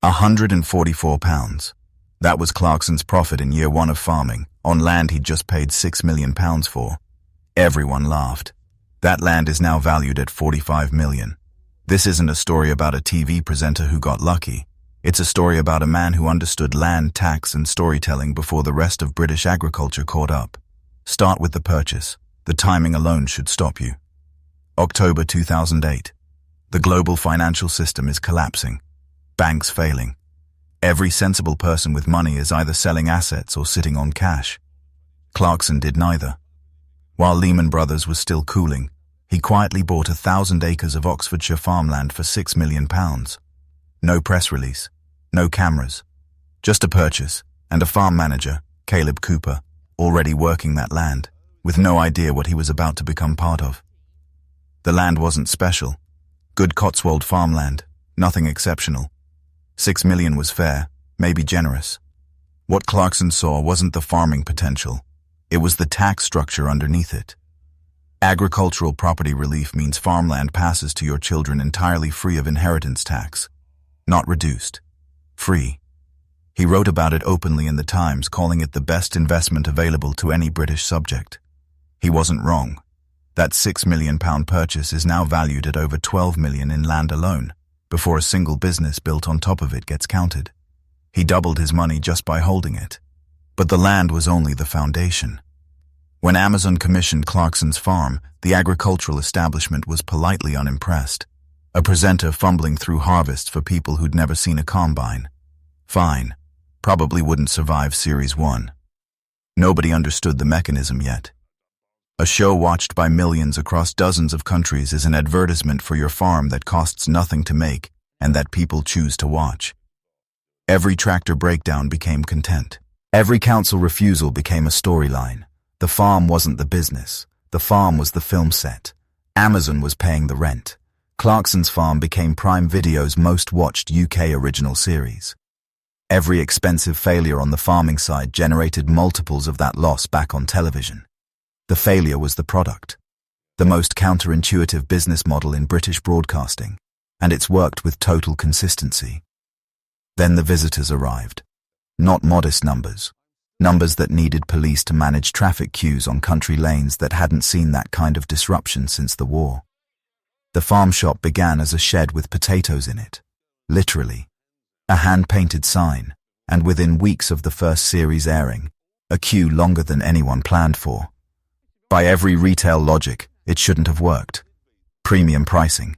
£144. That was Clarkson's profit in year one of farming, on land he'd just paid £6 million for. Everyone laughed. That land is now valued at £45 million. This isn't a story about a TV presenter who got lucky. It's a story about a man who understood land, tax, and storytelling before the rest of British agriculture caught up. Start with the purchase. The timing alone should stop you. October 2008. The global financial system is collapsing. Banks failing. Every sensible person with money is either selling assets or sitting on cash. Clarkson did neither. While Lehman Brothers was still cooling, he quietly bought 1,000 acres of Oxfordshire farmland for £6 million. No press release, no cameras, just a purchase and a farm manager, Caleb Cooper, already working that land, with no idea what he was about to become part of. The land wasn't special. Good Cotswold farmland, nothing exceptional. $6 million was fair, maybe generous. What Clarkson saw wasn't the farming potential. It was the tax structure underneath it. Agricultural property relief means farmland passes to your children entirely free of inheritance tax. Not reduced. Free. He wrote about it openly in the Times, calling it the best investment available to any British subject. He wasn't wrong. That £6 million purchase is now valued at over $12 million in land alone, before a single business built on top of it gets counted. He doubled his money just by holding it. But the land was only the foundation. When Amazon commissioned Clarkson's farm, the agricultural establishment was politely unimpressed. A presenter fumbling through harvests for people who'd never seen a combine. Fine. Probably wouldn't survive Series 1. Nobody understood the mechanism yet. A show watched by millions across dozens of countries is an advertisement for your farm that costs nothing to make and that people choose to watch. Every tractor breakdown became content. Every council refusal became a storyline. The farm wasn't the business. The farm was the film set. Amazon was paying the rent. Clarkson's farm became Prime Video's most watched UK original series. Every expensive failure on the farming side generated multiples of that loss back on television. The failure was the product. The most counterintuitive business model in British broadcasting, and it's worked with total consistency. Then the visitors arrived. Not modest numbers. Numbers that needed police to manage traffic queues on country lanes that hadn't seen that kind of disruption since the war. The farm shop began as a shed with potatoes in it. Literally. A hand-painted sign, and within weeks of the first series airing, a queue longer than anyone planned for. By every retail logic, it shouldn't have worked. Premium pricing.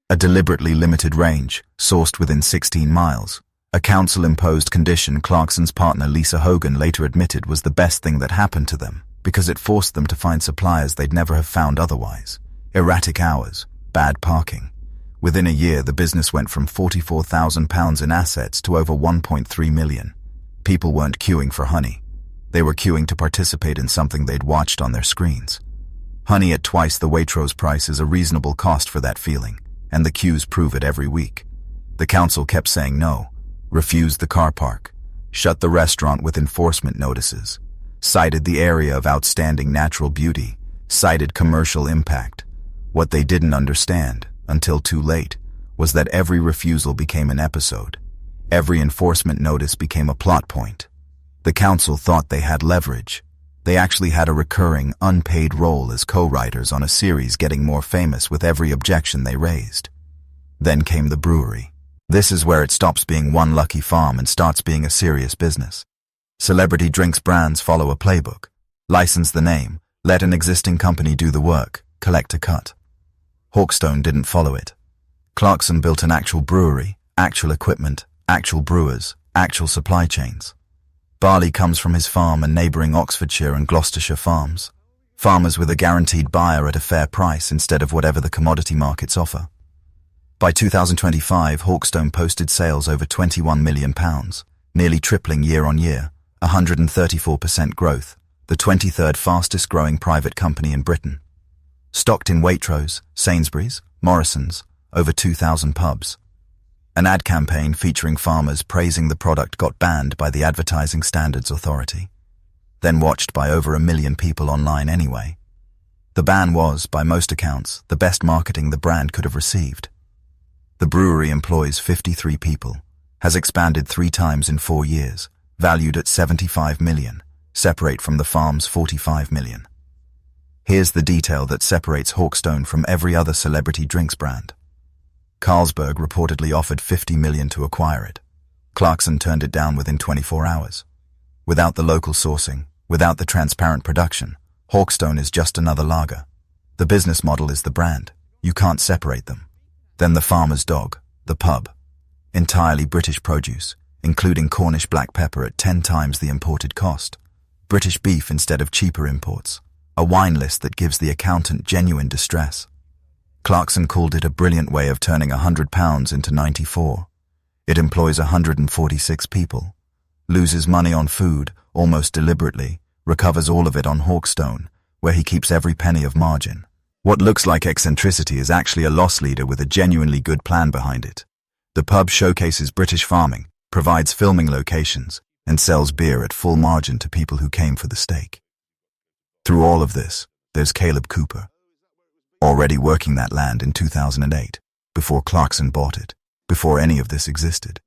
A deliberately limited range, sourced within 16 miles. A council-imposed condition Clarkson's partner Lisa Hogan later admitted was the best thing that happened to them, because it forced them to find suppliers they'd never have found otherwise. Erratic hours. Bad parking. Within a year, the business went from £44,000 in assets to over £1.3 million. People weren't queuing for honey. They were queuing to participate in something they'd watched on their screens. Honey at twice the Waitrose price is a reasonable cost for that feeling, and the queues prove it every week. The council kept saying no, refused the car park, shut the restaurant with enforcement notices, cited the area of outstanding natural beauty, cited commercial impact. What they didn't understand, until too late, was that every refusal became an episode. Every enforcement notice became a plot point. The council thought they had leverage. They actually had a recurring, unpaid role as co-writers on a series getting more famous with every objection they raised. Then came the brewery. This is where it stops being one lucky farm and starts being a serious business. Celebrity drinks brands follow a playbook. License the name, let an existing company do the work, collect a cut. Hawkstone didn't follow it. Clarkson built an actual brewery, actual equipment, actual brewers, actual supply chains. Barley comes from his farm and neighbouring Oxfordshire and Gloucestershire farms. Farmers with a guaranteed buyer at a fair price instead of whatever the commodity markets offer. By 2025, Hawkstone posted sales over £21 million, nearly tripling year on year, 134% growth, the 23rd fastest growing private company in Britain. Stocked in Waitrose, Sainsbury's, Morrison's, over 2,000 pubs. An ad campaign featuring farmers praising the product got banned by the Advertising Standards Authority, then watched by over 1 million people online anyway. The ban was, by most accounts, the best marketing the brand could have received. The brewery employs 53 people, has expanded 3 times in 4 years, valued at 75 million, separate from the farm's 45 million. Here's the detail that separates Hawkstone from every other celebrity drinks brand. Carlsberg reportedly offered 50 million to acquire it. Clarkson turned it down within 24 hours. Without the local sourcing, without the transparent production, Hawkstone is just another lager. The business model is the brand. You can't separate them. Then the farmer's dog, the pub. Entirely British produce, including Cornish black pepper at 10 times the imported cost. British beef instead of cheaper imports. A wine list that gives the accountant genuine distress. Clarkson called it a brilliant way of turning £100 into 94. It employs 146 people. Loses money on food, almost deliberately, recovers all of it on Hawkstone, where he keeps every penny of margin. What looks like eccentricity is actually a loss leader with a genuinely good plan behind it. The pub showcases British farming, provides filming locations, and sells beer at full margin to people who came for the steak. Through all of this, there's Caleb Cooper, already working that land in 2008, before Clarkson bought it, before any of this existed.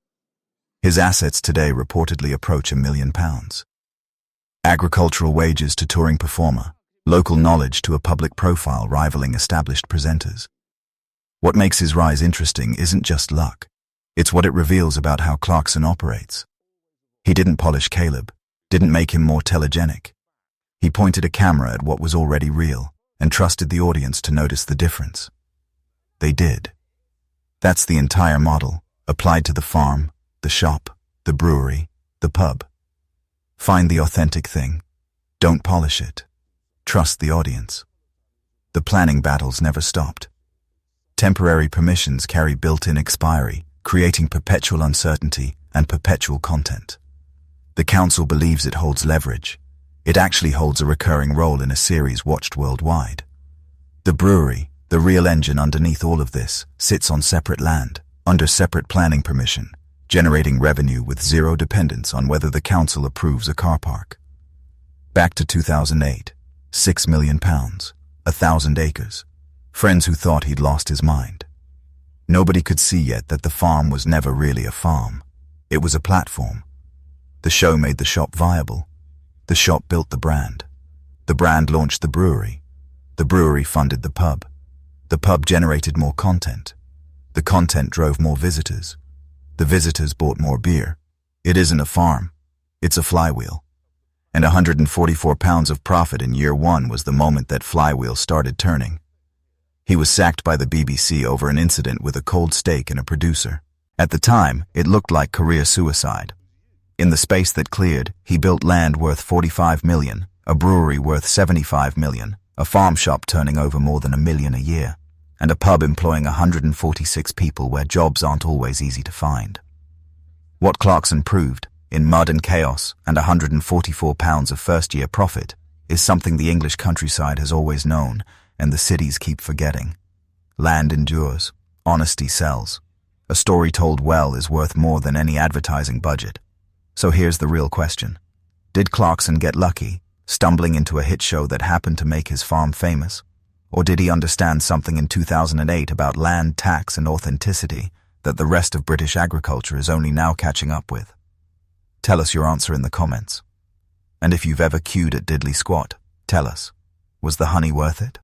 His assets today reportedly approach £1 million. Agricultural wages to touring performer, local knowledge to a public profile rivaling established presenters. What makes his rise interesting isn't just luck. It's what it reveals about how Clarkson operates. He didn't polish Caleb, didn't make him more telegenic. He pointed a camera at what was already real and trusted the audience to notice the difference. They did. That's the entire model, applied to the farm, the shop, the brewery, the pub. Find the authentic thing. Don't polish it. Trust the audience. The planning battles never stopped. Temporary permissions carry built-in expiry, creating perpetual uncertainty and perpetual content. The council believes it holds leverage. It actually holds a recurring role in a series watched worldwide. The brewery, the real engine underneath all of this, sits on separate land, under separate planning permission, generating revenue with zero dependence on whether the council approves a car park. Back to 2008, £6 million, 1,000 acres. Friends who thought he'd lost his mind. Nobody could see yet that the farm was never really a farm. It was a platform. The show made the shop viable. The shop built the brand. The brand launched the brewery. The brewery funded the pub. The pub generated more content. The content drove more visitors. The visitors bought more beer. It isn't a farm. It's a flywheel. And £144 of profit in year 1 was the moment that flywheel started turning. He was sacked by the BBC over an incident with a cold steak and a producer. At the time, it looked like career suicide. In the space that cleared, he built land worth 45 million, a brewery worth 75 million, a farm shop turning over more than £1 million a year, and a pub employing 146 people where jobs aren't always easy to find. What Clarkson proved, in mud and chaos and £144 of first-year profit, is something the English countryside has always known and the cities keep forgetting. Land endures. Honesty sells. A story told well is worth more than any advertising budget. So here's the real question. Did Clarkson get lucky, stumbling into a hit show that happened to make his farm famous? Or did he understand something in 2008 about land, tax, and authenticity that the rest of British agriculture is only now catching up with? Tell us your answer in the comments. And if you've ever queued at Diddley Squat, tell us, was the honey worth it?